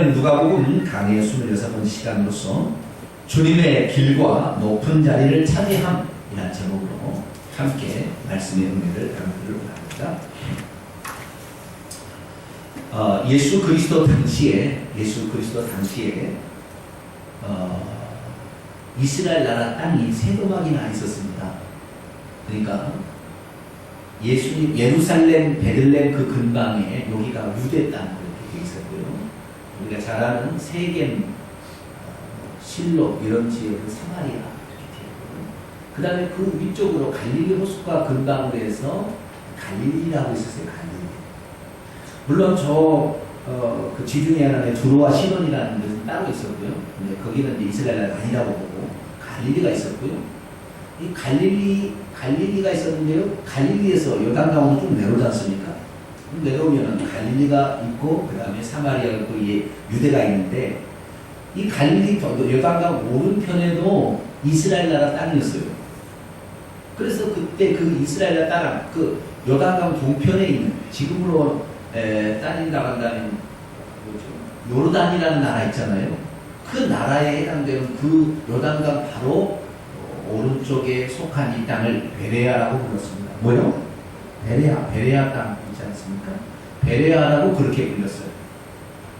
누가복음 강의 26번째 시간으로서 주님의 길과 높은 자리를 차지함이라는 제목으로 함께 말씀의 은혜를 나누기를 원합니다. 예수 그리스도 당시에 이스라엘 나라 땅이 세도막이나 있었습니다. 그러니까 예수님 예루살렘 베들레헴 그 근방에 여기가 유대 땅 그렇게 돼 있었고요. 우리가 잘 아는 세겜, 실로 이런 지역은 사마리아 이렇게 되었고요. 그 다음에 그 위쪽으로 갈릴리 호숫가 근방으로 해서 갈릴리라고 있었어요. 갈릴리. 물론 그 지중해 하나에 두로와 시돈이라는 데는 따로 있었고요. 근데 거기는 이제 이스라엘 아니라고 보고 갈릴리가 있었고요. 이 갈릴리가 있었는데요. 갈릴리에서 요단강으로 좀 내려오지 않습니까? 내려오면은 갈릴리가 있고 그 다음에 사마리아가 있고 유대가 있는데 이 갈릴리 요단강 오른편에도 이스라엘 나라 땅이었어요. 그래서 그때 그 이스라엘 나라 땅, 그 요단강 동편에 있는 지금으로 따진다고 한다면 요르단이라는 나라 있잖아요. 그 나라에 해당되는 그 요단강 바로 오른쪽에 속한 이 땅을 베레아라고 불렀습니다. 뭐요? 베레아 땅 있지 않습니까? 베레아라고 그렇게 불렸어요.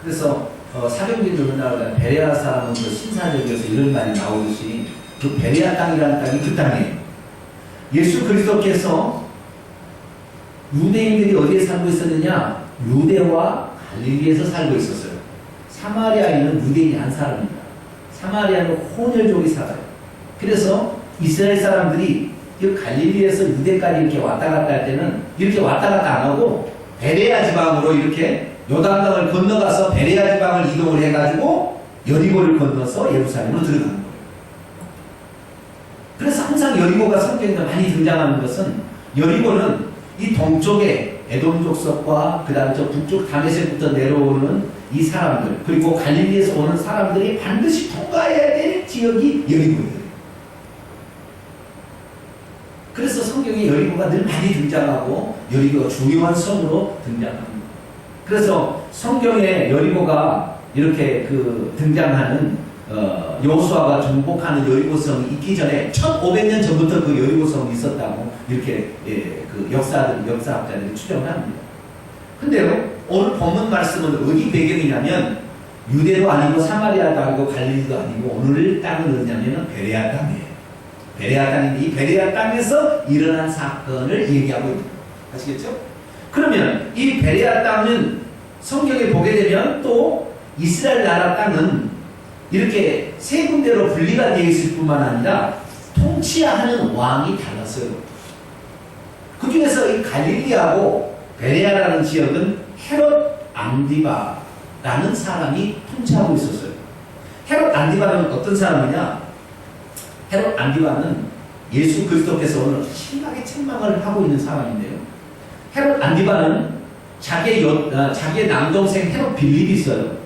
그래서 사경기도 나오다 베레아 사람은 그 신사적이어서 이런 말이 나오듯이 그 베레아 땅이라는 땅이 그 땅이에요. 예수 그리스도께서 유대인들이 어디에 살고 있었느냐? 유대와 갈릴리에서 살고 있었어요. 사마리아에는 유대인이 안 살았습니다. 사마리아는 혼혈족이 살아요. 그래서 이스라엘 사람들이 이 갈릴리에서 유대까지 이렇게 왔다 갔다 할 때는 이렇게 왔다 갔다 안 하고 베레아 지방으로 이렇게 요단강을 건너가서 베레아 지방을 이동을 해가지고 여리고를 건너서 예루살렘으로 들어가는 거예요. 그래서 항상 여리고가 성경에 많이 등장하는 것은 여리고는 이 동쪽에 에돔 족속과 그 다음 저 북쪽 다메섹부터 내려오는 이 사람들 그리고 갈릴리에서 오는 사람들이 반드시 통과해야 될 지역이 여리고예요. 그래서 성경에 여리고가 늘 많이 등장하고 여리고가 중요한 성으로 등장합니다. 그래서 성경에 여리고가 이렇게 등장하는 여호수아가 정복하는 여리고성이 있기 전에 1500년 전부터 그 여리고성이 있었다고 이렇게 그 역사학자들이 추정을 합니다. 근데요, 오늘 본문 말씀은 어디 배경이냐면 유대도 아니고 사마리아도 아니고 갈릴리도 아니고 오늘 땅은 어디냐면 베레아 땅이에요. 베레아 땅인데 이 베레아 땅에서 일어난 사건을 얘기하고 있는 거예요. 아시겠죠? 그러면 이 베레아 땅은 성경에 보게 되면 또 이스라엘 나라 땅은 이렇게 세 군데로 분리가 되어 있을 뿐만 아니라 통치하는 왕이 달랐어요. 그 중에서 이 갈릴리하고 베레아라는 지역은 헤롯 안디바라는 사람이 통치하고 있었어요. 헤롯 안디바는 어떤 사람이냐? 헤롯 안디바는 예수 그리스도께서 오늘 심하게 책망을 하고 있는 사람인데요. 헤롯 안디바는 자기의 남동생 헤롯 빌립이 있어요.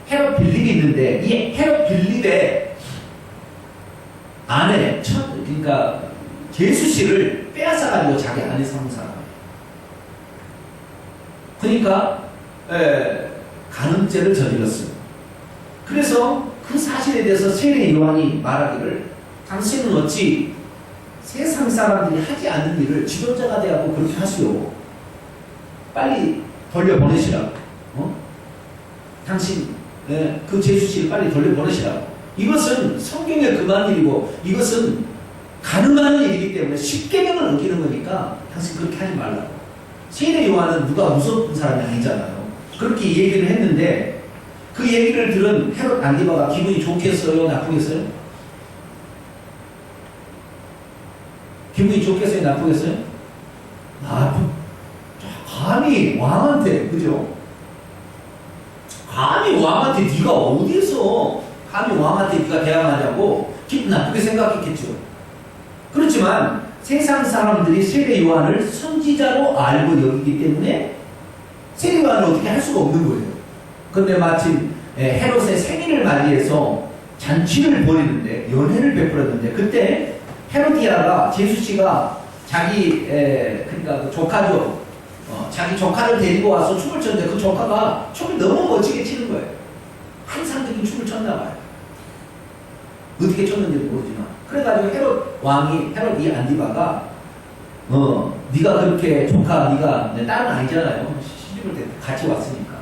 헤롯 빌립이 있는데 이 헤롯 빌립의 아내, 그러니까 예수 씨를 빼앗아가지고 자기 아내 삼은 사람. 그러니까 간음죄를 저질렀어요. 그래서 그 사실에 대해서 세례 요한이 말하기를 당신은 어찌 세상 사람들이 하지 않는 일을 지도자가 되어서 그렇게 하시오. 빨리 돌려보내시라고. 당신 그 제수 씨를 빨리 돌려보내시라고. 이것은 성경의 금한 일이고 이것은 가능한 일이기 때문에 십계명을 어기는 거니까 당신 그렇게 하지 말라고. 세례 요한은 누가 무서운 사람이 아니잖아요. 그렇게 얘기를 했는데 그 얘기를 들은 헤롯 안디바가 기분이 좋겠어요? 나쁘겠어요? 기분이 좋겠어요? 나쁘겠어요? 감히 왕한테, 그죠? 감히 왕한테 네가 어디서 감히 왕한테 네가 대항하냐고 기분 나쁘게 생각했겠죠. 그렇지만 세상 사람들이 세례 요한을 선지자로 알고 여기기 때문에 세례 요한을 어떻게 할 수가 없는 거예요. 그런데 마침 헤롯의 생일을 맞이해서 잔치를 벌이는데 연회를 베풀었는데 그때 헤로디아가 제수씨가 자기 그러니까 그 조카죠. 자기 조카를 데리고 와서 춤을 췄는데 그 조카가 춤을 너무 멋지게 치는 거예요. 무슨 춤을 췄나 봐요. 어떻게 췄는지 모르지만. 그래가지고 헤롯 이 안디바가 네가 그렇게 조카, 네가 딸은 아니잖아요. 시집을 때 같이 왔으니까.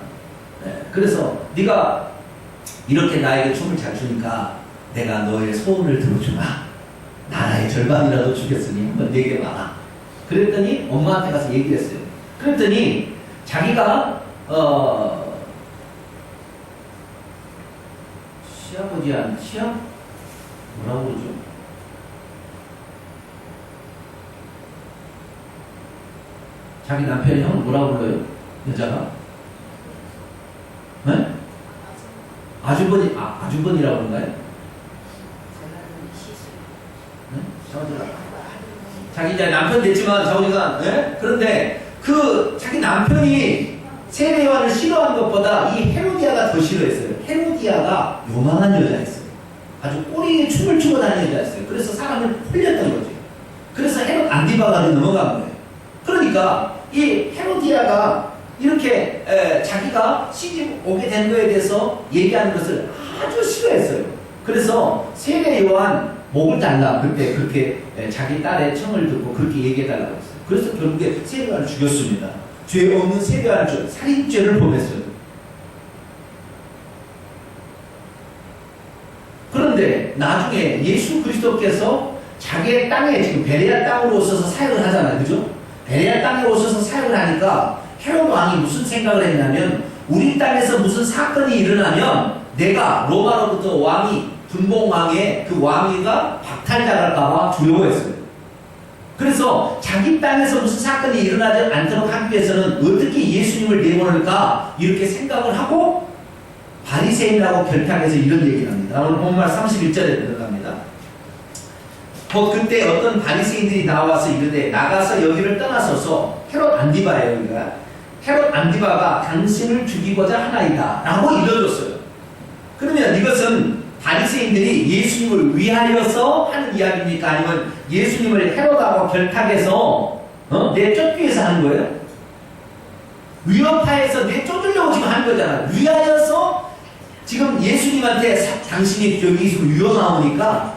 네. 그래서 네가 이렇게 나에게 춤을 잘 추니까 내가 너의 소원을 들어주마. 나라의 절반이라도 주겠으니 한번 얘기해봐. 그랬더니 엄마한테 가서 얘기를 했어요. 그랬더니 자기가 뭐라고 그러죠? 자기 남편이 형을 뭐라고 불러요? 여자가? 네? 아주버니라고 그런가요? 네? 자기 이제 남편 됐지만 자우지가 네? 그런데 그 자기 남편이 세례 요한을 싫어하는 것보다 이 헤로디아가 더 싫어했어요. 헤로디아가 요망한 여자였어요. 아주 꼬리에 춤을 추고 다니는 여자였어요. 그래서 사람을 홀렸던 거죠. 그래서 헤롯 안디바가 넘어간 거예요. 그러니까 이 헤로디아가 이렇게 자기가 시집 오게 된 거에 대해서 얘기하는 것을 아주 싫어했어요. 그래서 세례 요한 목을 달라 그때 그렇게 자기 딸의 청을 듣고 그렇게 얘기해달라고 했어요. 그래서 결국에 세례 요한을 죽였습니다. 죄 없는 세례 요한을 살인죄를 범했어요. 그런데 나중에 예수 그리스도께서 자기의 땅에 지금 베레아 땅으로 오셔서 사역을 하잖아요. 그죠? 베레아 땅에 오셔서 사역을 하니까 헤롯 왕이 무슨 생각을 했냐면 우리 땅에서 무슨 사건이 일어나면 내가 로마로부터 왕이 분봉왕의 그 왕위가 박탈당할까봐 두려워했어요. 그래서 자기 땅에서 무슨 사건이 일어나지 않도록 하기 위해서는 어떻게 예수님을 내보낼까 이렇게 생각을 하고 바리새인이라고 결탁해서 이런 얘기를 합니다. 오늘 본말 31절에 들어갑니다. 그때 어떤 바리새인들이 나와서 이르되 나가서 여기를 떠나서서 헤롯 안디바예요. 여기가 헤롯 안디바가 당신을 죽이고자 하나이다 라고 일러줬어요. 그러면 이것은 바리새인들이 예수님을 위하여서 하는 이야기입니까? 아니면 예수님을 헤롯하고 결탁해서 내쫓기 위해서 하는 거예요? 위협하여서 내쫓으려고 지금 하는 거잖아요. 위하여서 지금 예수님한테 당신이 여기 있으면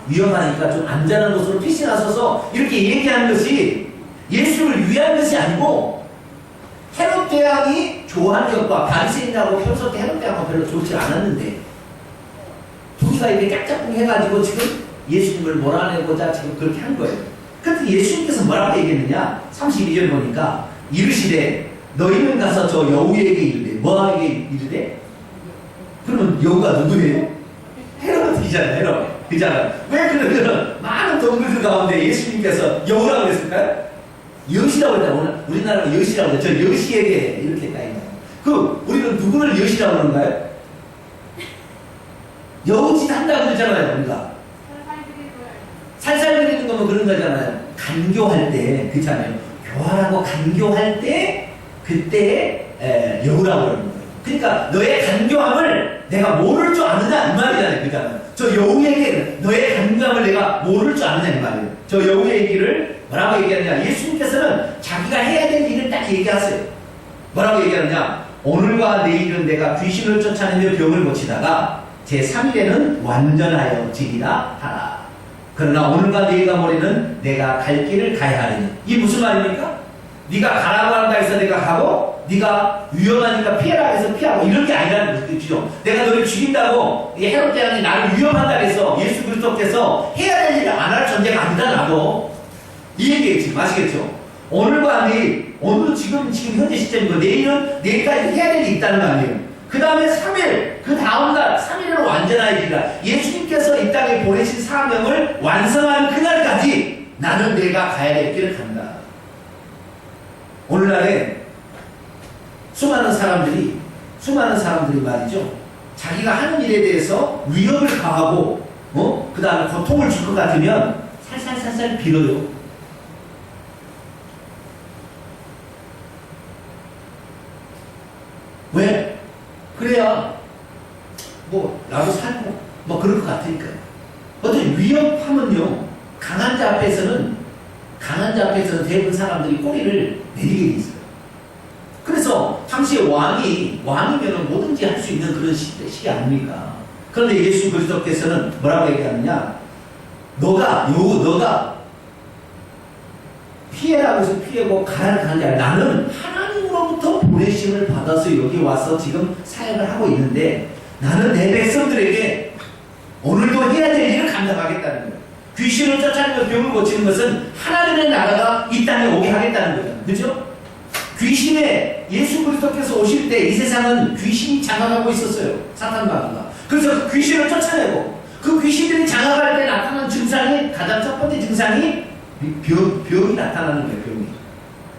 위험하니까 좀 안전한 곳으로 피신 하셔서 이렇게 얘기하는 것이 예수를 위한 것이 아니고 헤롯 대왕이 좋아하는 것과 바리새인하고 평소 때 헤롯 대왕과 별로 좋지 않았는데 둘이가 이렇게 짝짝꿍 해가지고 지금 예수님을 몰아내고자 지금 그렇게 한 거예요. 그런데 예수님께서 뭐라고 얘기했느냐? 32절 보니까 이르시되 너희는 가서 저 여우에게 이르되 뭐에게 이르되? 그러면 여우가 누구예요? 헤롯이잖아요. 헤롯. 그잖아요. 왜 그러면 많은 동물들 가운데 예수님께서 여우라고 했을까요? 여시라고 했다. 오늘 우리나라는 여시라고 했죠. 저 여시에게 이렇게 따인다. 우리는 누구를 여시라고 그런가요? 여우짓 한다고 그러잖아요. 우리가 살살 그리는 거면 그런 거잖아요. 간교할 때 그렇잖아요. 교활하고 간교할 때 그때 여우라고 그러는 거예요. 그러니까 너의 간교함을 내가 모를 줄 아느냐 이 말이잖아요. 그잖아요. 저 여우에게 너의 간교함을 내가 모를 줄 아느냐 이 말이에요. 저 여우의 얘기를 뭐라고 얘기하느냐? 예수님께서는 자기가 해야 될 일을 딱 얘기하세요. 뭐라고 얘기하느냐? 오늘과 내일은 내가 귀신을 쫓아내며 병을 고치다가 제3일에는 완전하여 지리라 하라. 그러나 오늘과 내일과 모레는 내가 갈 길을 가야 하리니. 이게 무슨 말입니까? 네가 가라고 한다 해서 내가 가고 네가 위험하니까 피해라 해서 피하고 이런 게 아니라는 거죠. 내가 너를 죽인다고 헤롯 대왕이 나를 위험하다 해서 예수 그리스도께서 해야 될 일을 안 할 존재가 아니다. 나도 이 얘기겠지. 아시겠죠? 오늘과 내일, 오늘은 지금 현재 시점이고 내일은 내일까지 해야 될 일이 있다는 거 아니에요. 그 다음에 3일, 그 다음날 3일은 완전하리라. 예수님께서 이 땅에 보내신 사명을 완성하는 그날까지 나는 내가 가야 될 길을 간다. 오늘날에 수많은 사람들이 말이죠. 자기가 하는 일에 대해서 위협을 가하고, 그 다음에 고통을 줄 것 같으면 살살 빌어요. 왜? 그래야 나도 살고 그럴 것 같으니까요. 어떤 위협하면요, 강한 자 앞에서는 대부분 사람들이 꼬리를 내리게 돼 있어요. 그래서 당시에 왕이면 뭐든지 할 수 있는 그런 시기 아닙니까? 그런데 예수 그리스도께서는 뭐라고 얘기하느냐? 너가 피해라고 해서 피하고 가는 게 아니라 나는 하나님으로부터 보내심을 받아서 여기 와서 지금 사역을 하고 있는데 나는 내 백성들에게 오늘도 해야 될 일을 감당하겠다는 거예요. 귀신을 쫓아내고 병을 고치는 것은 하나님의 나라가 이 땅에 오게 하겠다는 거잖아요. 그죠? 귀신에 예수 그리스도께서 오실 때 이 세상은 귀신이 장악하고 있었어요. 사탄마귀가. 그래서 그 귀신을 쫓아내고 그 귀신들이 장악할 때 나타나는 증상이 가장 첫 번째 증상이 병이 나타나는 거예요. 병이.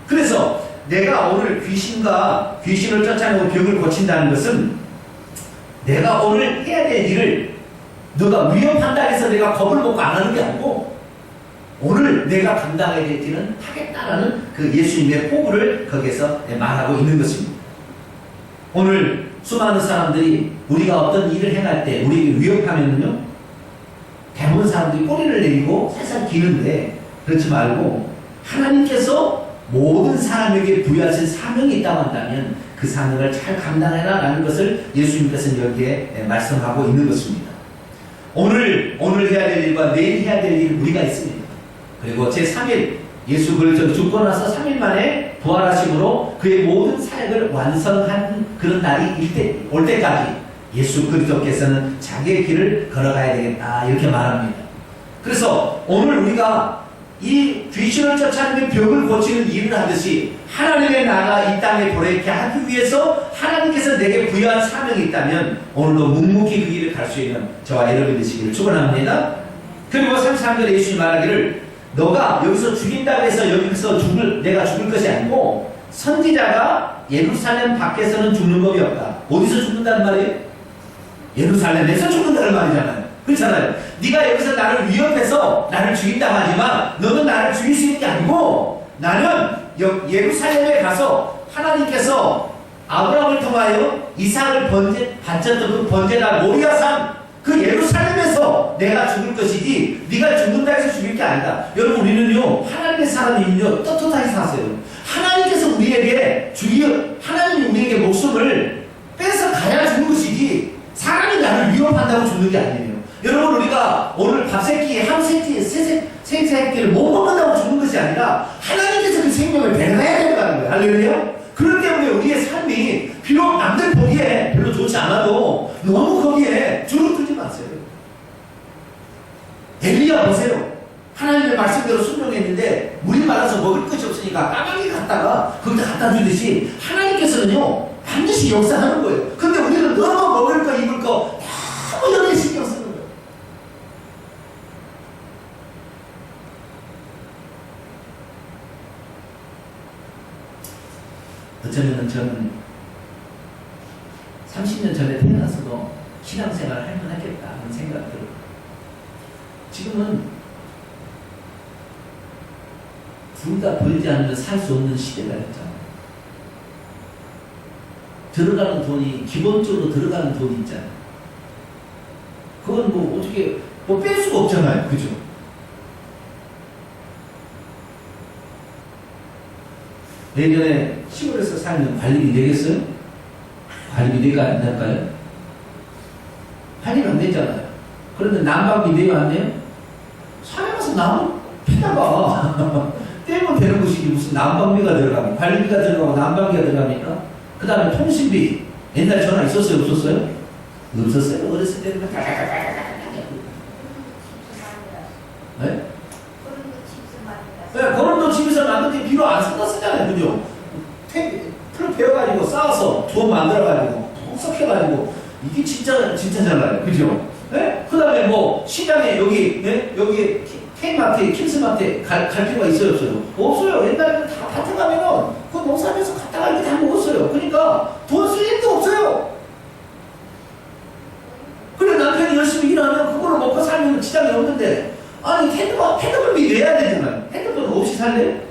그래서 내가 오늘 귀신을 쫓아내고 병을 고친다는 것은 내가 오늘 해야 될 일을 너가 위협한다 해서 내가 겁을 먹고 안 하는 게 아니고 오늘 내가 감당해야 될 일은 하겠다라는 그 예수님의 포부를 거기에서 말하고 있는 것입니다. 오늘 수많은 사람들이 우리가 어떤 일을 행할 때 우리에게 위협하면요 대부분 사람들이 꼬리를 내리고 살살 기는데 그렇지 말고 하나님께서 모든 사람에게 부여하신 사명이 있다고 한다면 그 사명을 잘 감당해라 라는 것을 예수님께서는 여기에 말씀하고 있는 것입니다. 오늘 해야 될 일과 내일 해야 될 일 우리가 있습니다. 그리고 제3일 예수 그리스도 죽고 나서 3일 만에 부활하심으로 그의 모든 사역을 완성한 그런 날이 올 때까지 예수 그리스도께서는 자기의 길을 걸어가야 되겠다 이렇게 말합니다. 그래서 오늘 우리가 이 귀신을 쫓아내는 병을 고치는 일을 하듯이 하나님의 나라가 이 땅에 도래케 하기 위해서 하나님께서 내게 부여한 사명이 있다면 오늘도 묵묵히 그 길을 갈 수 있는 저와 여러분 되시기를 축원합니다. 그리고 33절에 예수님이 말하기를 너가 여기서 죽인다고 해서 여기서 내가 죽을 것이 아니고 선지자가 예루살렘 밖에서는 죽는 법이 없다. 어디서 죽는다는 말이에요? 예루살렘에서 죽는다는 말이잖아요. 그렇잖아요. 네가 여기서 나를 위협해서 나를 죽인다고 하지만 너는 나를 죽일 수 있는 게 아니고 나는 예루살렘에 가서 하나님께서 아브라함을 통하여 이삭을 바쳤던 그 번제나 모리아산 그 예루살렘에서 내가 죽을 것이지 네가 죽는다 해서 죽일 게 아니다. 여러분 우리는요 하나님의 사람이면요 떳떳하게 사세요. 하나님께서 우리에게 하나님이 우리에게 목숨을 뺏어 가야 죽는 것이지 사람이 나를 위협한다고 죽는 게 아니에요. 여러분 우리가 오늘 밥 세끼, 함 세끼, 세 새끼를 못 먹는다고 죽는 것이 아니라 하나님께서 그 생명을 배려해야 된다는 거예요. 할렐루야. 그렇기 때문에 우리의 삶이 비록 남들 보기에 별로 좋지 않아도 너무 거기에 주눅 들지 마세요. 엘리야 보세요. 하나님의 말씀대로 순종했는데 물이 말라서 먹을 것이 없으니까 까마귀 갖다가 거기다 갖다 주듯이 하나님께서는요 반드시 역사하는 거예요. 근데 우리는 너무 먹을 거 입을 거 너무 여기에 신경 쓰는 거예요. 어쩌면 저는 30년 전에 태어났어도 신앙생활을 할 만하겠다 하는 생각 들어요. 지금은 둘 다 벌지 않으면 살 수 없는 시대가 됐잖아요. 들어가는 돈이 기본적으로 들어가는 돈이 있잖아요. 그건 뭐 어떻게 뺄 수가 없잖아요. 그죠? 예전에 시골에서 살면 관리비 내겠어요? 관리비 내가 안 낼까요? 관리비 안 내잖아요. 그런데 난방비 내가 안 내요? 산에 가서 나무 패다가 떼면 되는 것이지 무슨 난방비가 들어가고 관리비가 들어가고 난방비가 들어갑니까? 그 다음에 통신비 옛날에 전화 있었어요? 없었어요? 없었어요. 어렸을 때는 네? 그런도 집에서 만들 때 비로 안 쓰잖아요. 그죠? 풀 베어가지고 쌓아서 돈 만들어가지고 톡석해가지고 이게 진짜잖아요. 그죠? 네? 그 다음에 뭐 시장에 여기 K마트, 킴스마트 갈 필요가 있어요? 없어요? 없어요. 옛날에는 다 밭에 가면은 그 농사하면서 갔다가 이렇게 다 먹었어요. 그러니까 돈 쓸 일도 없어요. 그래 남편이 열심히 일하면 그걸로 먹고 살면 지장이 없는데 아니 핸드폰비 내야 되잖아요. 핸드폰 없이 살래요?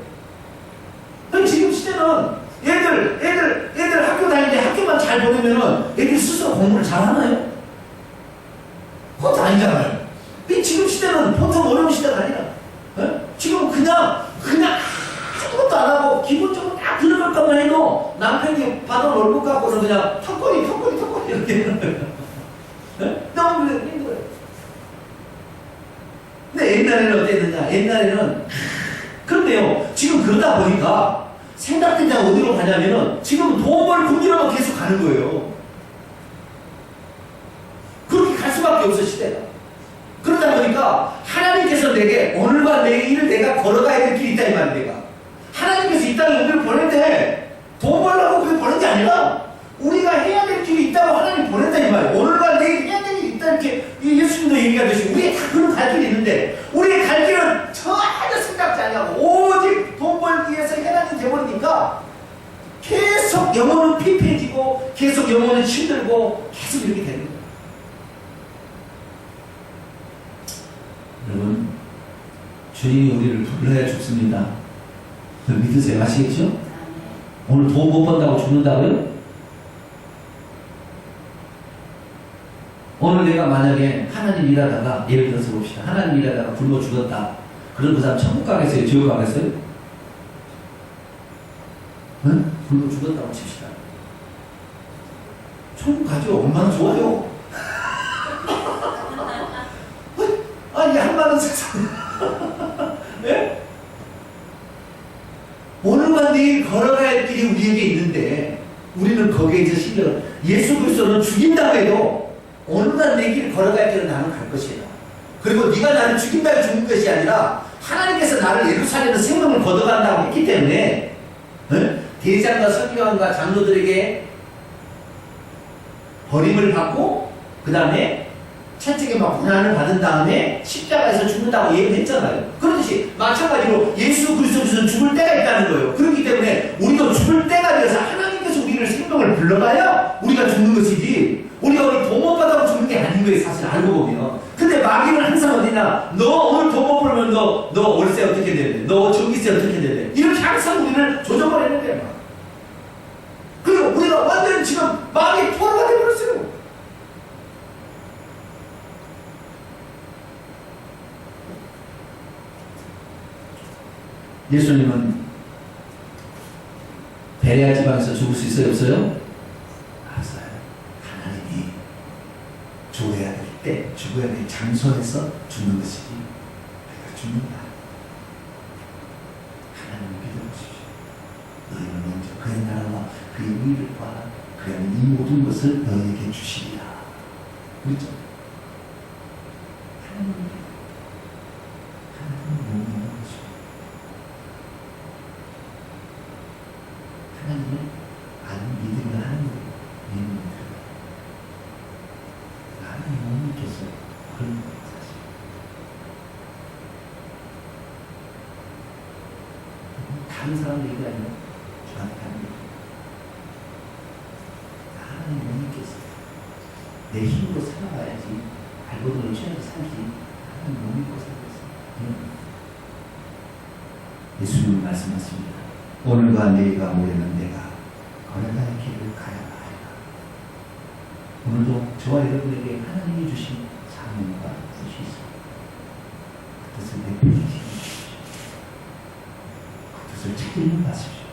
그럼 지금 시대는 애들 학교 다닐 때 학교만 잘 보내면은 애들 스스로 공부를 잘 하나요? 그것도 아니잖아요. 지금 시대는 보통 어려운 시대가 아니라 지금 그냥 아무것도 안 하고 기본적으로 딱 들어갈 것만 해도 남편이 받은 월급 갖고는 그냥 턱걸이 이렇게 하는 거예요. 너무 옛날에는 어땠느냐? 옛날에는 그런데요. 지금 그러다 보니까 생각들이 어디로 가냐면은 지금 돈벌 군기로 계속 가는 거예요. 그렇게 갈 수밖에 없어 시대가. 그러다 보니까 하나님께서 내게 오늘과 내일을 내가 걸어가야 될 길이 있다 이 말이야. 내가 하나님께서 이 땅에 우리를 보낼 때 돈 벌려고 그렇게 보낸 게 아니라 우리가 해야 될 길이 있다고 하나님 보낸다 이 말이야. 오늘과 내일 해야 될 길이 있다 이렇게 예수님도 얘기하듯이 우리의 다 그런 갈 길이 있는데 우리의 갈 길은 전혀 생각지 않냐고 오직 돈 벌기 위해서 해당이 되버리니까 계속 영혼은 피폐해지고 계속 영혼은 힘들고 계속 이렇게 되는 거예요. 여러분, 주님이 우리를 불러야 죽습니다. 믿으세요? 아시겠죠? 오늘 돈 못 번다고 죽는다고요? 오늘 내가 만약에 하나님 일하다가 예를 들어서 봅시다. 하나님 일하다가 굶어 죽었다. 그럼 그 사람 천국 가겠어요? 지옥 가겠어요? 응? 굶어 죽었다고 칩시다. 천국 가죠. 얼마나 좋아요. 아니 한마디 세상. 네? 오늘과 내일 걸어가야 할 길이 우리에게 있는데 우리는 거기에 이제 실려 예수 그리스도는 죽인다고 해도 오늘과 내일 걸어갈 길은 나는 갈 것이다. 그리고 네가 나를 죽인다고 죽는 것이 아니라 하나님께서 나를 예루살렘에서 생명을 거둬간다고 했기 때문에 대장과 서기관과 장로들에게 버림을 받고 그 다음에 채찍에 막 고난을 받은 다음에 십자가에서 죽는다고 예언했잖아요. 그렇듯이 마찬가지로 예수 그리스도는 죽을 때가 있다는 거예요. 그렇기 때문에 우리도 죽을 때가 되어서 하나님께서 우리를 생명을 불러가야 우리가 죽는 것이지 우리가 오늘 돈 못 받아서 죽는 게 아닌 거예요. 사실 알고 보면. 근데 마귀는 항상 어디나 너 오늘 돈 못 벌면 너 월세 어떻게 되는데 너 전기세 어떻게 되는데 이렇게 항상 우리를 조정을 했는 거예요. 그리고 우리가 완전히 지금 마귀의 포로가 되어버렸어요. 예수님은 베레아 지방에서 죽을 수 있어요? 없어요? 없어요. 하나님이 죽어야 될 때, 죽어야 될 장소에서 죽는 것이지 내가 죽는다. 하나님을 믿어보십시오. 너희는 먼저 그의 나라와 그의 의를 구하라. 그러면 이 모든 것을 너희에게 주시리라. 그렇죠? 하나님을 믿는 것이죠. 하나님을 안 믿으면 하는 거예요. 믿는 거예요. 하나님 못 믿겠어요. 그런 거예요, 사실. 다른 사람 얘기 아니에요. 저한테 하는 얘기. 하나님 못 믿겠어요. 내 힘으로 살아가야지. 발버둥을 쳐서 살지. 하나님 못 믿고 살고 있어요. 예수님 말씀하십니다. 오늘과 내일과 모레는 내가 걸어가는 길을 가야 하리라. 오늘도 저와 여러분에게 하나님이 주신 사명과 뜻이 있습니다. 그 뜻을 내빼기지 마십시오. 그 뜻을 책임을 하십시오.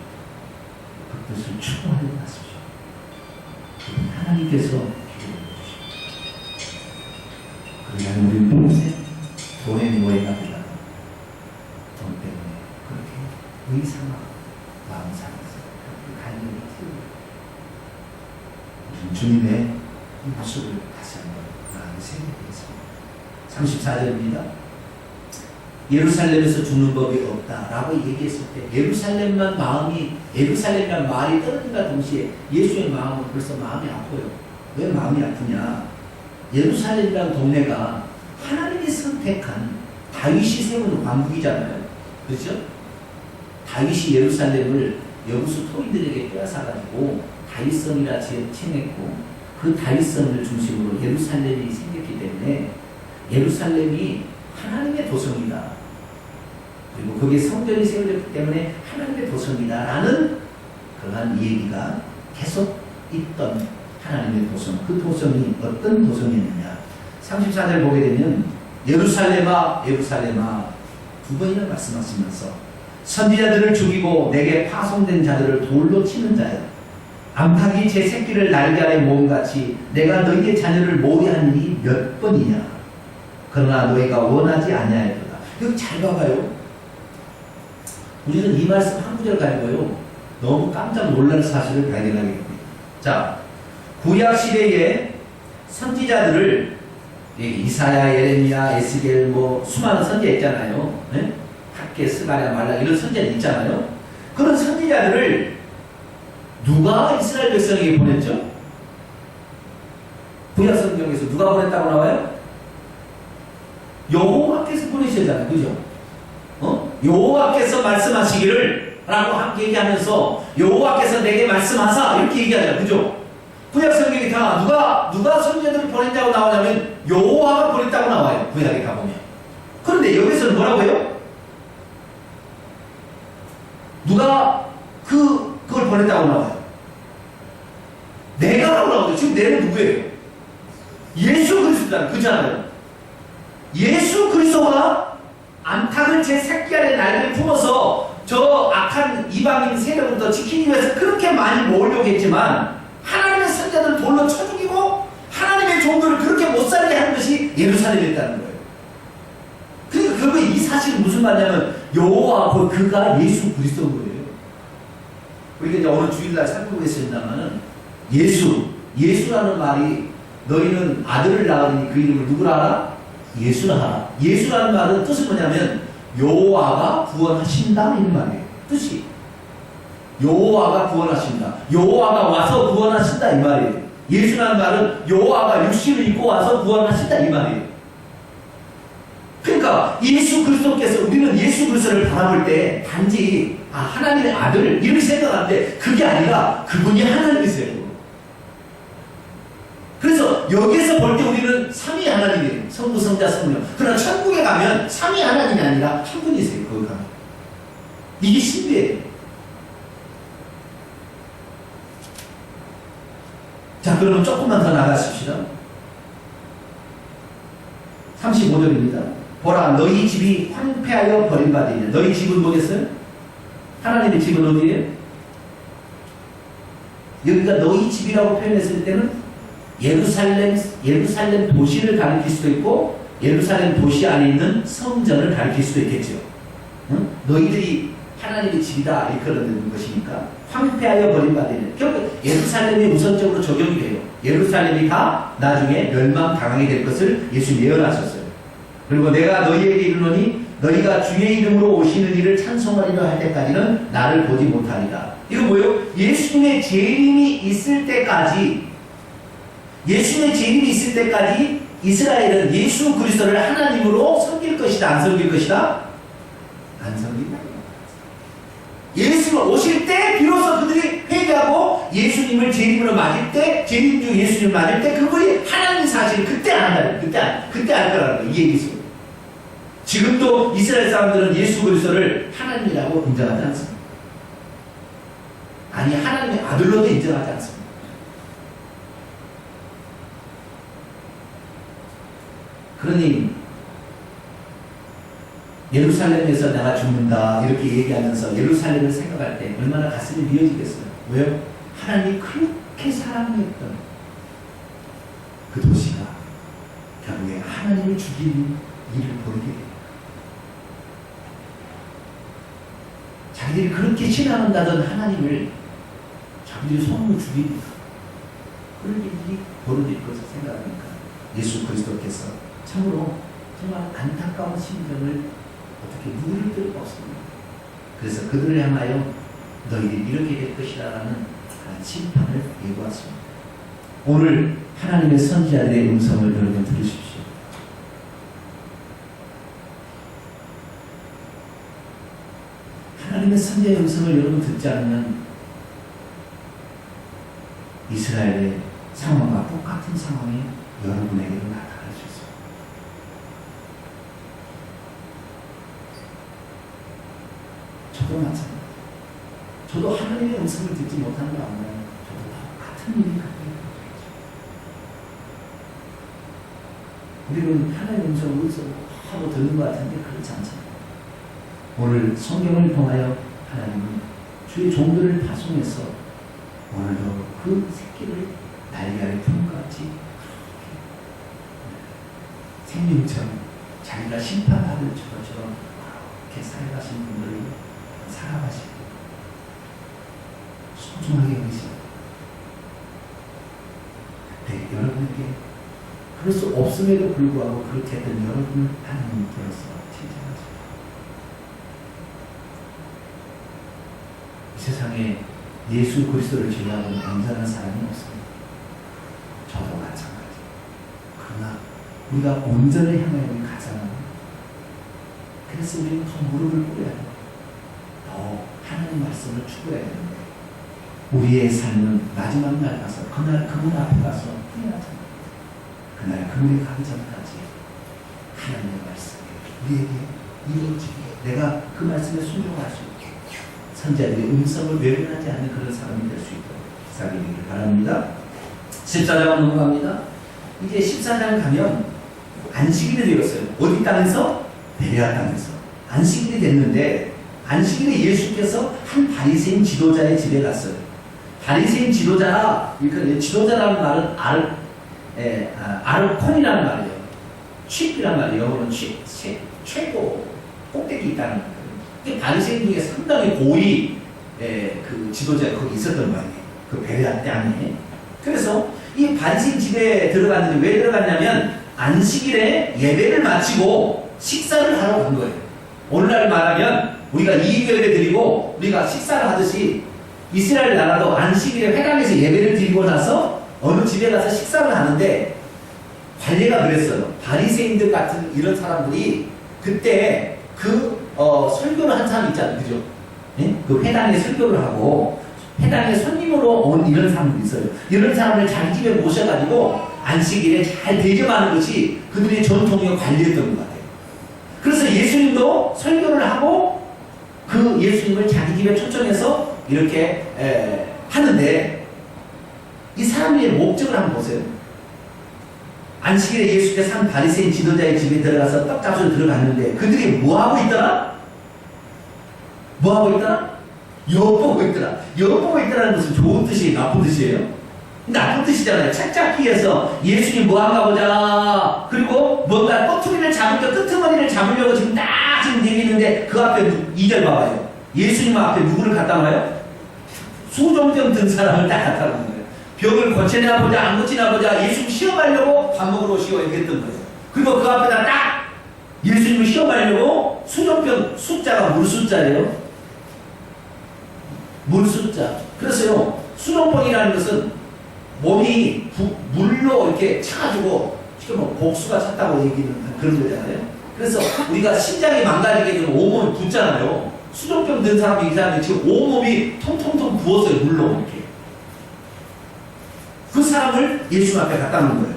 그 뜻을 추구하려 하십시오. 하나님께서 기도해 주십시오. 그러면 우리 평생 돈의 노예가 되다가 돈 때문에 그렇게 의상하고 마음 상해서 그렇게 갈등이 있습니다. 주님의 이 모습을 다시 한번 마음에 새겨보겠습니다. 34절입니다. 예루살렘에서 죽는 법이 없다라고 얘기했을 때 예루살렘만 말이 떨어진다 동시에 예수의 마음은 벌써 마음이 아파요. 왜 마음이 아프냐? 예루살렘이라는 동네가 하나님이 선택한 다윗이 세운 왕국이잖아요. 그렇죠? 다윗이 예루살렘을 여부수 토인들에게 빼앗아가지고 다윗성이라 칭했고 그 다윗성을 중심으로 예루살렘이 생겼기 때문에 예루살렘이 하나님의 도성이다. 그리고 거기에 성전이 세워졌기 때문에 하나님의 도성이다 라는 그러한 얘기가 계속 있던 하나님의 도성. 그 도성이 어떤 도성이었느냐. 34절 보게 되면 예루살렘아 예루살렘아 두 번이나 말씀하시면서 선지자들을 죽이고 내게 파송된 자들을 돌로 치는 자여 암탉이 제 새끼를 날개 아래 모음같이 내가 너희의 자녀를 모의한 일이 몇 번이냐. 그러나 너희가 원하지 아니하였도다. 여기 잘 봐봐요. 우리는 이 말씀 한 구절 가지고요 너무 깜짝 놀랄 사실을 발견하게 됩니다. 자, 구약 시대에 선지자들을 이사야, 예레미야, 에스겔 뭐 수많은 선지자 있잖아요. 네? 학계, 스가랴, 말라 이런 선지자들 있잖아요. 그런 선지자들을 누가 이스라엘 백성에게 보냈죠? 구약 성경에서 누가 보냈다고 나와요? 여호와께서 보내셨잖아요. 그죠? 여호와께서 말씀하시기를 라고 얘기하면서 여호와께서 내게 말씀하사 이렇게 얘기하잖아요. 그죠? 구약 성경에 다 누가 선지자들을 보냈다고 나오냐면 여호와가 보냈다고 나와요. 구약에 가보면. 그런데 여기서는 뭐라고요? 누가 그걸 보냈다고 나와요. 내가 라고 나오죠. 지금 내는 누구예요? 예수 그리스도잖아요. 그잖아요. 예수 그리스도가 안탁을 제 새끼 안에 날개를 품어서 저 악한 이방인 세력부터 지키기 위해서 그렇게 많이 모으려고 했지만 하나님의 선자들을 돌로 쳐 죽이고 하나님의 종들을 그렇게 못살게 하는 것이 예루살렘이었다는 거예요. 그러니까 결국 이 사실은 무슨 말이냐면 여호와 그가 예수 그리스도인 거예요. 우리가 이제 어느 주일날 살피고 있습니다만은 예수라는 말이 너희는 아들을 낳으니 그 이름을 누구라 하라? 예수라 하라. 예수라는 말은 뜻은 뭐냐면 여호와가 구원하신다 이 말이에요. 뜻이 여호와가 구원하신다. 여호와가 와서 구원하신다 이 말이에요. 예수라는 말은 여호와가 육신을 입고 와서 구원하신다 이 말이에요. 그러니까 예수 그리스도께서 우리는 예수 그리스도를 바라볼 때 단지 하나님의 아들 이렇게 생각하는데 그게 아니라 그분이 하나님이세요. 그래서 여기에서 볼 때 우리는 삼위 하나님이에요. 성부, 성자, 성령. 그러나 천국에 가면 삼위 하나님이 아니라 한 분이세요. 거기 가면. 이게 신비예요. 자, 그러면 조금만 더 나가십시다. 35절입니다. 보라, 너희 집이 황폐하여 버림받으리니. 너희 집은 뭐겠어요? 하나님의 집은 어디예요? 여기가 너희 집이라고 표현했을 때는 예루살렘 도시를 가리킬 수도 있고 예루살렘 도시 안에 있는 성전을 가리킬 수도 있겠죠. 응? 너희들이 하나님의 집이다 이렇게 그러는 것이니까 황폐하여 버림받으리니. 결국 예루살렘이 우선적으로 적용이 돼요. 예루살렘이 다 나중에 멸망당하게 될 것을 예수님이 예언하셨어요. 그리고 내가 너희에게 이르노니 너희가 주의 이름으로 오시는 이를 찬송하리라 할 때까지는 나를 보지 못하리라. 이거 뭐예요? 예수님의 재림이 있을 때까지 이스라엘은 예수 그리스도를 하나님으로 섬길 것이다 안 섬길 것이다? 안 섬긴다. 예수가 오실 때 비로소 그들이 회개하고 예수님을 재림으로 맞을 때 재림 중 예수님을 맞을 때 그분이 하나님 사실을 그때 안다는 그때 알 거라는 거예요. 이 얘기죠. 지금도 이스라엘 사람들은 예수 그리스도를 하나님이라고 인정하지 않습니다. 아니 하나님의 아들로도 인정하지 않습니다. 그러니 예루살렘에서 내가 죽는다 이렇게 얘기하면서 예루살렘을 생각할 때 얼마나 가슴이 미어지겠어요. 왜요? 하나님이 그렇게 사랑했던 그 도시가 결국에 하나님을 죽이는 일을 벌이게 돼요. 자기들이 그렇게 신앙한다던 하나님을 자기들이 손으로 죽이니까 그런 일이 벌어질 것을 생각하니까 예수 그리스도께서 참으로 정말 안타까운 심정을 어떻게 누릴 필요가 없습니다. 그래서 그들을 향하여 너희들이 이렇게 될 것이라는 심판을 예고하십니다. 오늘 하나님의 선지자들의 음성을 여러분 들으십시오. 하나님의 선지자의 음성을 여러분 듣지 않으면 이스라엘의 상황과 똑같은 상황이 여러분에게도 나타날 수 있습니다. 저도 마찬가지입니다. 저도 하나님의 음성을 듣지 못하는 거 아니에요. 저도 똑같은 일이 갖고 있는 우리는 하나님의 음성을 어디서 하고 듣는 것 같은데 그렇지 않잖아요. 오늘 성경을 통하여 하나님은 주의 종들을 파송해서 오늘도 그 새끼를 날개 아래 품은 것 같이 생명처럼 자기가 심판받을 것처럼 이렇게 살아가신 분들을 사랑하시고 소중하게 여기시고 그때 여러분에게 그럴 수 없음에도 불구하고 그렇게 했던 여러분을 하나님 불러서 칭찬하십니다. 이 세상에 예수 그리스도를 제외하고는 온전한 사람이 없습니다. 저도 마찬가지. 그러나 우리가 온전을 향하여 가잖아요. 그래서 우리는 더 무릎을 꿇어야 돼요. 더 하나님 말씀을 추구해야 되는데 우리의 삶은 마지막 날 가서 그날 그분 앞에 가서 후회하잖아요. 그날 그분이 가기 전까지 하나님의 말씀이 우리에게 이루어지게 내가 그 말씀에 순종할 수 있게 선지자들의 음성을 외면하지 않는 그런 사람이 될 수 있도록 기사되기를 바랍니다. 14장 넘어갑니다. 이제 14장 가면 안식일이 되었어요. 어디 땅에서? 베레아 땅에서 안식일이 됐는데 안식일에 예수께서 한 바리새인 지도자의 집에 갔어요. 바리새인 지도자라, 그러니까 지도자라는 말은 아르콘이라는 말이에요. 칩이란 말이에요. 영어로는 칩, 최고 꼭대기 있다는 거예요. 바리새인 중에 상당히 고위 그 지도자가 거기 있었던 거예요. 그 베레아 땅에. 그래서 이 바리새인 집에 들어갔는데 왜 들어갔냐면 안식일에 예배를 마치고 식사를 하러 간 거예요. 오늘날 말하면 우리가 이교회를 드리고 우리가 식사를 하듯이 이스라엘 나라도 안식일에 회당에서 예배를 드리고 나서 어느 집에 가서 식사를 하는데 관례가 그랬어요. 바리새인들 같은 이런 사람들이 그때 설교를 한 사람 있잖아요. 그죠? 네? 그 회당에 설교를 하고 회당에 손님으로 온 이런 사람들이 있어요. 이런 사람을 자기 집에 모셔가지고 안식일에 잘 대접하는 것이 그들의 전통의 관리였던 것 같아요. 그래서 예수님도 설교를 하고 그 예수님을 자기 집에 초청해서 이렇게 하는데 이 사람들의 목적을 한번 보세요. 안식일에 예수께서 한 바리새인 지도자의 집에 들어가서 떡값으로 들어갔는데 그들이 뭐하고 있더라? 뭐하고 있더라? 엿보고 있더라. 엿보고 있더라는 것은 좋은 뜻이에요? 나쁜 뜻이에요? 나쁜 뜻이잖아요. 착잡기 위해서 예수님 뭐한가 보자. 그리고 뭔가 꼬투리를 잡으려고 끄트머리를 잡으려고 지금 딱 지금 내리는데 그 앞에 2절 봐봐요. 예수님 앞에 누구를 갖다 놔요? 수종병 든 사람을 딱 갖다 놓는 거예요. 병을 고치나 보자 안 고치나 보자 예수님 시험하려고 밥 먹으러 오시고 얘기했던 거예요. 그리고 그 앞에다 딱 예수님을 시험하려고 수종병 숫자가 물 숫자예요. 물 숫자. 그래서요 수종병이라는 것은 몸이 물로 이렇게 차가지고 지금 뭐 복수가 찼다고 얘기는 그런 거잖아요. 그래서 우리가 신장이 망가지게 되면 온몸이 붓잖아요. 수족병 든 사람이 이 사람이 지금 온몸이 통통통 부었어요. 물로 이렇게. 그 사람을 예수 앞에 갖다 놓은 거예요.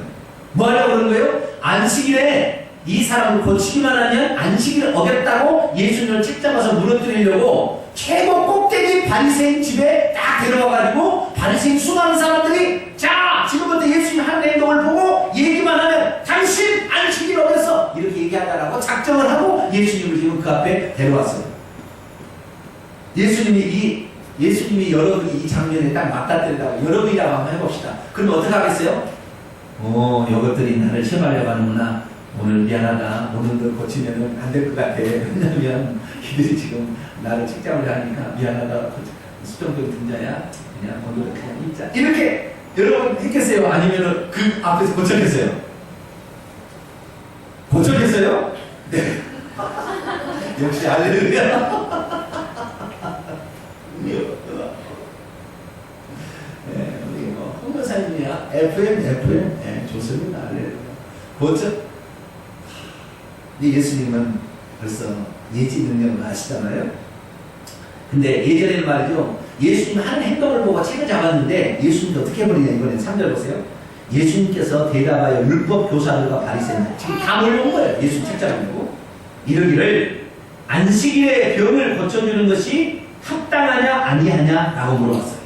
뭐 하려고 그런 거예요? 안식일에 이 사람을 고치기만 하면 안식일을 어겼다고 예수님을 책잡아서 무너뜨리려고 최고 꼭대기 바리새인 집에 딱 데려와가지고 바리새인 수많은 사람들이 자 지금부터 예수님 하는 행동을 보고 얘기만 하면 당신 안식일을 어겼어 이렇게 얘기하다라고 작정을 하고 예수님을 지금 그 앞에 데려왔어요. 예수님이 여러분이 이 장면에 딱 맞닥뜨리다가 여러분이라고 한번 해봅시다. 그러면 어떻게 하겠어요? 이것들이 나를 시험하려고 하는구나. 오늘 미안하다. 오늘도 고치면 안 될 것 같아. 왜냐면 이들이 지금 나를 책잡을 하니까 미안하다. 수정병 등자야. 그냥 오늘은 그냥 입자. 이렇게 여러분 했겠어요? 아니면 그 앞에서 고쳤겠어요? 고쳤겠어요? 네. 역시 할렐루야. 네, 우리 뭐 홍보사님이야. FM. 네, 좋습니다. 할렐루야. 고쳐. 예수님은 벌써 예지 능력을 아시잖아요. 근데 예전에는 말이죠. 예수님 하는 행동을 보고 책을 잡았는데 예수님이 어떻게 해버리냐 이번에 3절 보세요. 예수님께서 대답하여 율법 교사들과 바리새인 지금 다 몰려온 거예요. 예수님 책 잡으려고. 이러기를 안식일에 병을 고쳐주는 것이 합당하냐 아니하냐 라고 물어봤어요.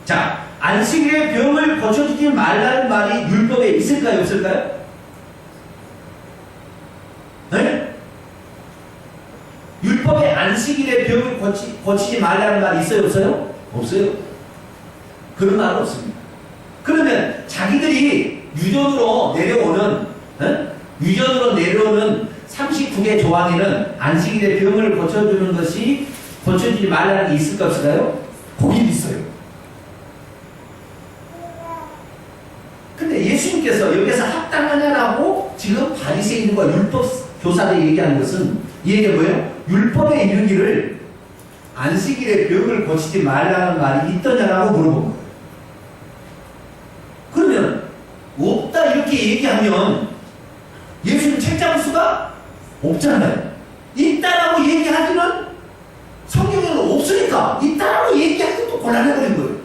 자, 안식일에 병을 고쳐주지 말라는 말이 율법에 있을까요 없을까요? 네? 율법에 안식일에 병을 고치지 말라는 말이 있어요 없어요? 없어요. 그런 말은 없습니다. 그러면 자기들이 유전으로 내려오는 39개 조항에는 안식일에 병을 고쳐주는 것이 고쳐주지 말라는 게 있을까 없을까요? 거기 있어요. 근데 예수님께서 여기서 합당하냐라고 지금 바리새인과 율법 교사들이 얘기하는 것은 이 얘기가 뭐예요? 율법에 이르기를 안식일에 병을 고치지 말라는 말이 있더냐라고 물어본 거예요. 그러면 없다 이렇게 얘기하면 예수님 책잡을 수가 없잖아요. 있다라고 얘기하기는 성경에는 없으니까 있다라고 얘기하기도 또 곤란해버린 거예요.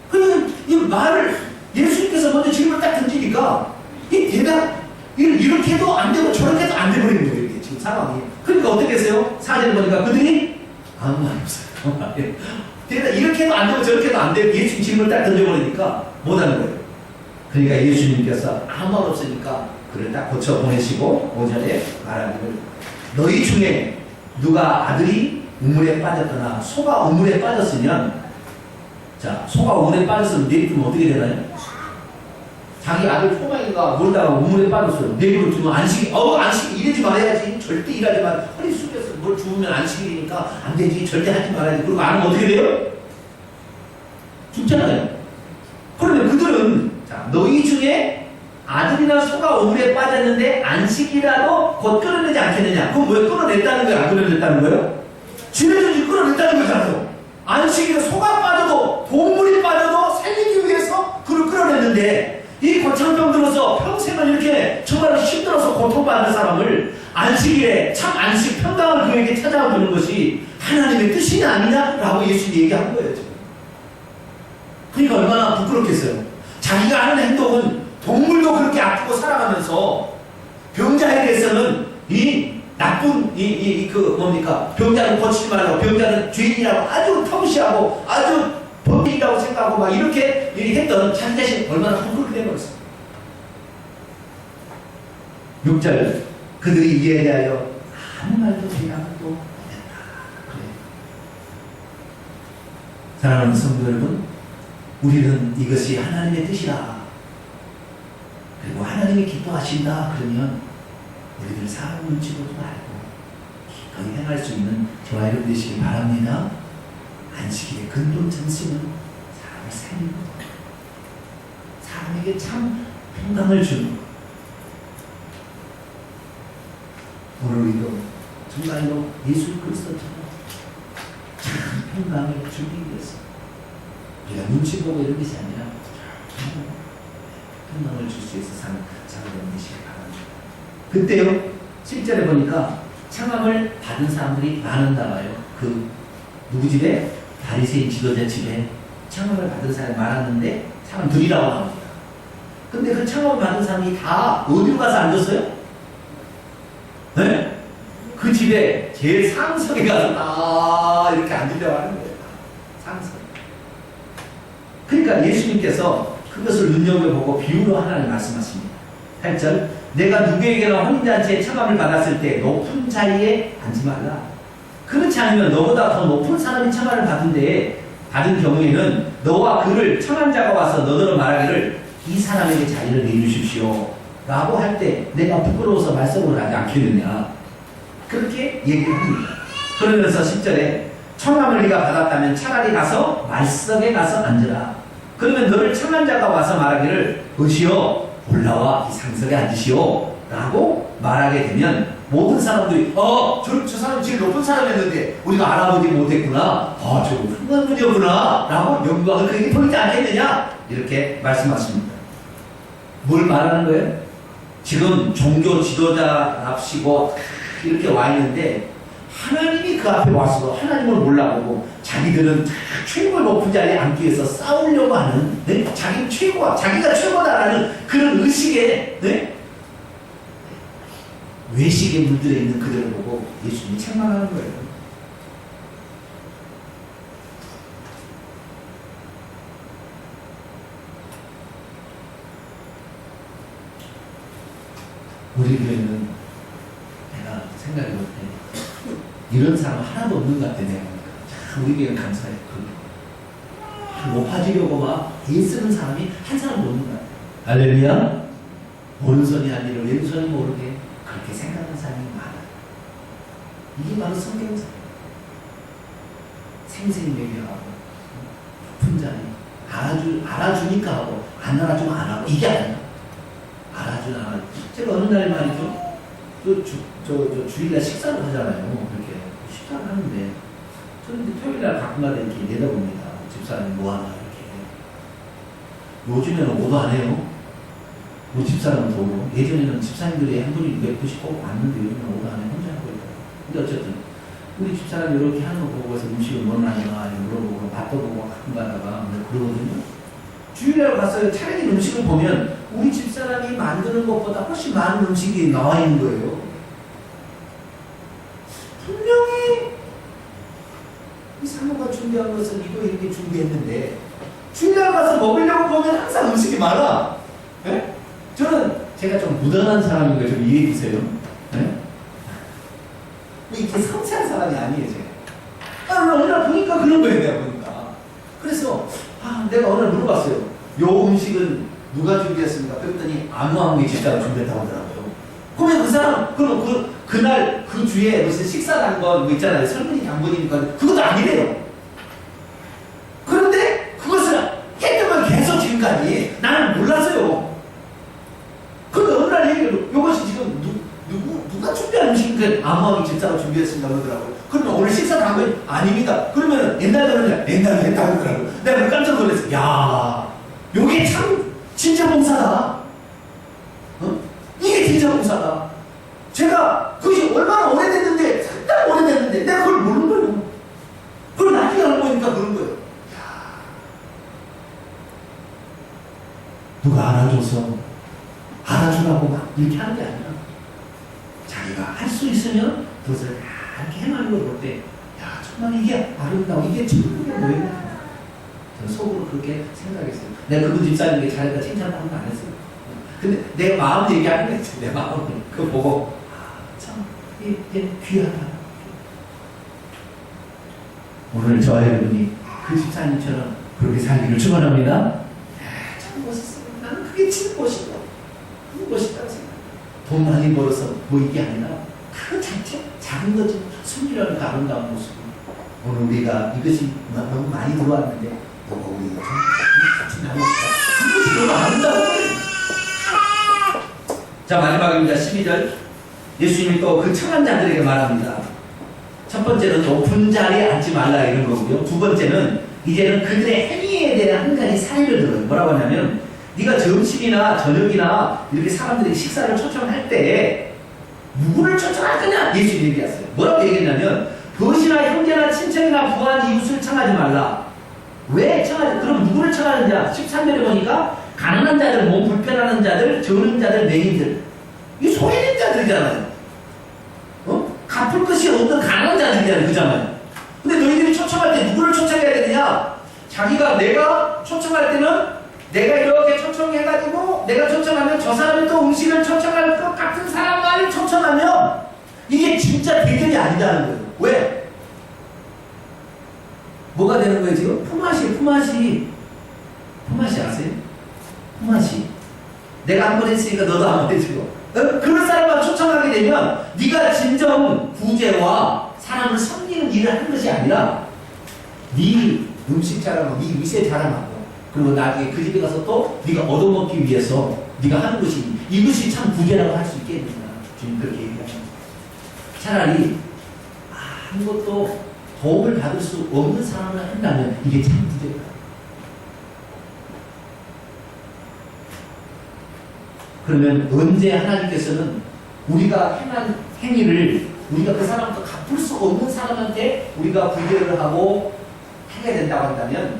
그러면 이 말을 예수님께서 먼저 질문을 딱 던지니까 이 대답 이렇게 해도 안 되고 저렇게 해도 안 돼버리는 거예요. 이게 지금 상황이. 그러니까 어떻게 했어요? 사진을 보니까 그들이 아무 말 없어요. 대답 이렇게 해도 안 되고 저렇게 해도 안 되고 예수님 질문을 딱 던져버리니까 못하는 거예요. 그러니까 예수님께서 아무 말 없으니까 그를 딱 고쳐 보내시고 5절에 말하기를 너희 중에 누가 아들이 우물에 빠졌거나 소가 우물에 빠졌으면 자 소가 우물에 빠졌으면 내비두면 어떻게 되나요? 자기 아들 포망이가 놀다가 우물에 빠졌어요. 내비로 두면 안식이 안식이 이러지 말아야지. 절대 일하지 마. 허리 숙여서 뭘 주우면 안식이니까 안 되지. 절대 하지 말아야지. 그리고 안 하면 어떻게 돼요? 죽잖아요. 그러면 그들은 자 너희 중에 아들이나 소가 우물에 빠졌는데 안식이라도 곧 끌어내지 않겠느냐? 그럼 왜 끌어냈다는 거예요? 안 끌어냈다는 거예요? 지네들이 끌어냈다는 거잖아요. 안식일에 소가 빠져도 동물이 빠져도 살리기 위해서 그를 끌어냈는데 이 거창병 들어서 평생을 이렇게 정말 힘들어서 고통받는 사람을 안식일에 참 안식 평강을 그에게 찾아와 주는 것이 하나님의 뜻이냐 아니냐라고 예수님이 얘기한 거예요. 지금. 그러니까 얼마나 부끄럽겠어요. 자기가 하는 행동은 동물도 그렇게 아프고 살아가면서 병자에 대해서는 이 나쁜 병자를 고치지 말라고 병자는 죄인이라고 아주 터무시하고 아주 범인이라고 생각하고 막 이렇게 했던 자기 자신 얼마나 부끄럽게 되어버렸어요. 6절 그들이 이에 대하여 아무 말도 대답도 못했다. 그래. 사랑하는 성도 여러분, 우리는 이것이 하나님의 뜻이라 그리고 하나님이 기뻐하신다 그러면 우리들 사람 눈치보지 말고 기꺼이 행할 수 있는 저와 여러분 되시기 바랍니다. 안식일의 근본 정신은 사람을 살리는 것, 사람에게 참 평강을 주는 것. 오늘 우리도 정말로 예수 그리스도처럼 참 평강을 주기 위해서 우리가 눈치 보고 이런 것이 아니라 평강을 줄 수 있어 사는 자가 되시기 바랍니다. 그때요, 실제로 보니까 청함을 받은 사람들이 많은가 봐요. 그 누구 집에? 바리새인 지도자 집에 청함을 받은 사람이 많았는데 사람들이라고 합니다. 근데 그 청함을 받은 사람이 다 어디로 가서 앉았어요? 네? 그 집에 제일 상석에 가서 다 이렇게 앉으려고 하는 거예요. 상석. 그러니까 예수님께서 그것을 눈여겨보고 비유로 하나님 말씀하십니다. 8절 내가 누구에게나 혼인잔치에 청함을 받았을 때 높은 자리에 앉지 말라. 그렇지 않으면 너보다 더 높은 사람이 청함을 받은 경우에는 너와 그를 청한 자가 와서 너더러 말하기를 이 사람에게 자리를 내주십시오 라고 할 때 내가 부끄러워서 말씀을 하지 않겠느냐 그렇게 얘기를 합니다. 그러면서 10절에 청함을 네가 받았다면 차라리 가서 말석에 가서 앉으라. 그러면 너를 청한 자가 와서 말하기를 어시여 올라와 이 상석에 앉으시오 라고 말하게 되면 모든 사람들이 저 사람이 제일 높은 사람이었는데 우리가 알아보지 못했구나. 저거 훌륭한 분이었구나 라고 영광을 그에게 돌리지 않겠느냐 이렇게 말씀하십니다. 뭘 말하는 거예요? 지금 종교 지도자랍시고 이렇게 와 있는데 하나님이 그 앞에 와서 하나님을 몰라보고 자기들은 최고 높은 자리에 앉기 위해서 싸우려고 하는 자기가 최고다라는 그런 의식에 외식에 물들어 있는 그들을 보고 예수님이 책망하는 거예요. 우리 교회는 내가 생각해 볼 때 이런 사람 하나도 없는 것 같아. 내가 참 우리 교회는 감사해. 높아지려고 막 애쓰는 사람이 한 사람도 없는 것 같아. 할렐루야. 오른손이 할 일을 왼손이 모르게 그렇게 생각하는 사람이 많아. 이게 바로 성경상. 생생히 얘기하고, 높은 자리, 알아주니까 하고, 안 알아주면 안 하고, 이게 아니야. 알아주나, 안 알아주. 제가 어느 날 말이죠. 주일날 식사를 하잖아요. 그렇게. 식사를 하는데, 저는 이제 토요일날 가끔가다 이렇게 내다봅니다. 집사람이 뭐하나, 이렇게. 요즘에는 오도 안 해요. 뭐 집사람은 더워. 예전에는 집사님들이 한 분이 몇 분씩 꼭 왔는데 요즘은 오도 안 해. 혼자 하고 있고. 근데 어쨌든, 우리 집사람이 이렇게 하는 거 보고서 음식을 뭐 나냐, 물어보고, 맛도 보고 가끔 가다가 그러거든요. 주일날 가서 차려진 음식을 보면 우리 집사람이 만드는 것보다 훨씬 많은 음식이 나와 있는 거예요. 분명히 이 사모가 준비한 것은 이거 이렇게 준비했는데 주일날 가서 먹으려고 보면 항상 음식이 많아. 네? 저는 제가 좀 무던한 사람인 거 좀 이해해 주세요. 네? 이렇게 섬세한 사람이 아니에요, 제가. 어느 날 보니까 그런 거예요, 내가 보니까. 그래서, 내가 어느 날 물어봤어요. 요 음식은 누가 준비했습니까? 그랬더니 아무개 집사가 준비했다고 하더라고요. 그러면 그 사람, 그날, 그 주에 무슨 식사한 거 있잖아요. 설문이 당번이니까 그것도 아니래요. 그런데 그것을 했더만 계속 지금까지 나는 몰랐어요. 그런데 어느 날 얘기를, 요것이 지금 누가 준비한 음식은 아무하게 집사가 준비했습니다 그러더라고요. 그러면 오늘 식사 당번이 아닙니다. 그러면 옛날에 했다고 하더라고요. 내가 깜짝 놀랐어요. 야, 요게 참 진짜 봉사다. 이게 진짜 봉사다. 제가 그것이 얼마나 오래됐는데, 상당히 오래됐는데 내가 그걸 모르는 거예요. 그걸 나중에 알고 보니까 그런 거예요. 야, 누가 알아주라고 막 이렇게 하는 게 아니라 자기가 할 수 있으면 그것을 이렇게 행하는 걸 볼 때, 야, 정말 이게 아름다워, 이게 천국의 모양이야. 저는 속으로 그렇게 생각했어요. 내가 그분 집사님에게 잘했다 칭찬하는 거 안 했어요. 근데 내 마음 얘기하는 거 있지, 내 마음. 그거 보고, 참, 이게 귀하다. 오늘 저와 여러분이 그 집사님처럼 그렇게 살기를 축원합니다. 참 멋있어요. 나는 그게 진짜 멋있다. 그게 멋있다고 생각해요. 돈 많이 벌어서 뭐 이게 아니라 그 자체 작은 거지 순이라는 그 아름다운 모습. 오늘 우리가 이것이 너무 많이 들어왔는데 너무 우리가 같이 나눠봅시다. 이것이 너무 아름다운 거예요. 자, 마지막입니다. 12절. 예수님이 또 그 청한 자들에게 말합니다. 첫 번째는 높은 자리에 앉지 말라 이런 거고요. 두 번째는 이제는 그들의 행위에 대한 한 가지 사례를 들어요. 뭐라고 하냐면, 네가 점심이나 저녁이나 이렇게 사람들이 식사를 초청할 때 누구를 초청할 거냐? 예수님이 얘기했어요. 뭐라고 얘기했냐면, 벗이나 형제나 친척이나 부한 이웃을 청하지 말라. 왜 청하지? 그럼 누구를 청하느냐? 13절에 보니까 가난한 자들, 몸 불편하는 자들, 저는 자들, 맹인들. 이 소외된 자들이잖아요. 갚을 것이 없는 가난한 자들이잖아요. 그잖아요. 근데 너희들이 초청할 때 누구를 초청해야 되느냐? 내가 초청할 때는 내가 이렇게 초청해가지고 내가 초청하면 저 사람이 또 음식을 초청할 것 같은 사람만을 초청하면 이게 진짜 대결이 아니다는 거예요. 왜? 뭐가 되는 거예요 지금? 품앗이 아세요? 품앗이. 내가 한 번 했으니까 너도 한 번 해주고. 그런 사람만 초청하게 되면 네가 진정 구제와 사람을 섬기는 일을 하는 것이 아니라 네 음식 자랑하고 네 위세 자랑하고 그리고 나중에 그 집에 가서 또 네가 얻어먹기 위해서 네가 하는 것이 이것이 참 구제라고 할 수 있겠느냐. 주님 그렇게 얘기하십니다. 차라리 아무것도 도움을 받을 수 없는 사람을 한다면 이게 참 구제다. 그러면 언제 하나님께서는 우리가 행한 행위를 우리가 그 사람도 갚을 수 없는 사람한테 우리가 구제를 하고 하게 된다고 한다면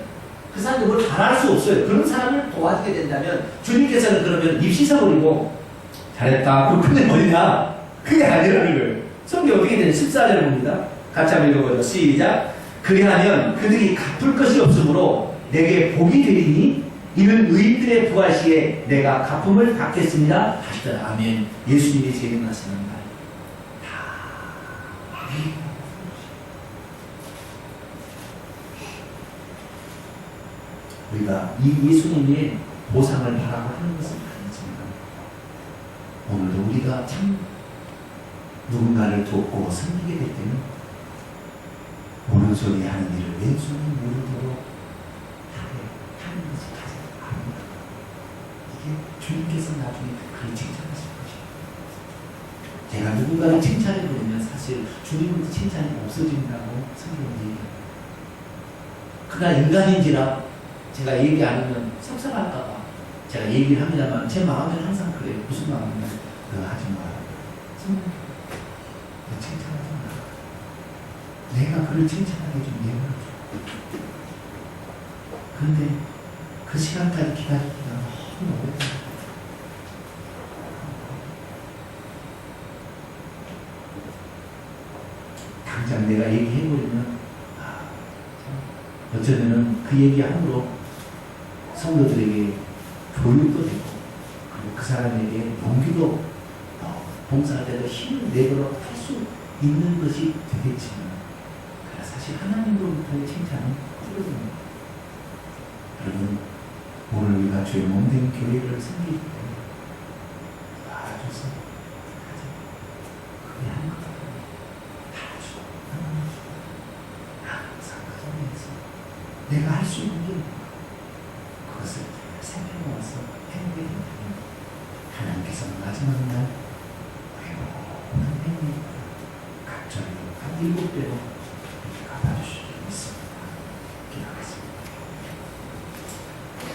그 사람이 뭘 잘할 수 없어요. 그런 사람을 도와주게 된다면 주님께서는 그러면 입 씻어버리고 잘했다 그럼 끝내버리냐? 그게 아니라는 거예요. 성경 어떻게 되냐? 14절을 봅니다. 같이 한번 읽어보죠. 시작. 그리하면 그들이 갚을 것이 없으므로 내게 복이 되리니 이는 의인들의 부활 시에 내가 갚음을 받겠습니다 하시더라. 아멘. 예수님이 재림하시는 날 다 우리가 이 예수님의 보상을 바라고 하는 것은 아니지만 오늘도 우리가 참 누군가를 돕고 섬기게 될 때는 오른손이 하는 일을 왼손이 모르도록 하는 것이 가장 아름다워. 이게 주님께서 나중에 그를 칭찬하실 것이에요. 제가 누군가를 칭찬해버리면 사실 주님은 칭찬이 없어진다고 성경은 얘기해요. 그가 인간인지라 제가 얘기 안 하면 섭섭할까봐 제가 얘기를 합니다만 제 마음에는 항상 그래요. 무슨 마음이냐? 너 하지 마라. 너 칭찬하지 마라. 내가 그를 칭찬하게 좀 내버려줘. 그런데 그 시간까지 기다리기가 너무 오래돼요. 당장 내가 얘기해버리면 어쩌면은 그 얘기함으로 성도들에게 교육도 되고 그리고 그 사람에게 용기도 봉사할 때도 힘을 내도록 할 수 있는 것이 되겠지만 사실 하나님으로부터의 칭찬은 그러거든요. 여러분 오늘 우리가 주의 몸된 교회를 섬기기 때문에 도와줘서 가자. 그게 하는 것 같아요. 도와줘. 항상 그 자리에서 내가 할 수 있는 게 그것을 생각해와서 행하게 된다면 하나님께서는 마지막 날 외로운 행위 갑자기 한 7배로 갚아주실 줄 믿습니다. 기도하겠습니다.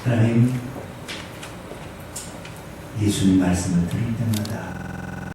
하나님, 예수님 말씀을 들을 때마다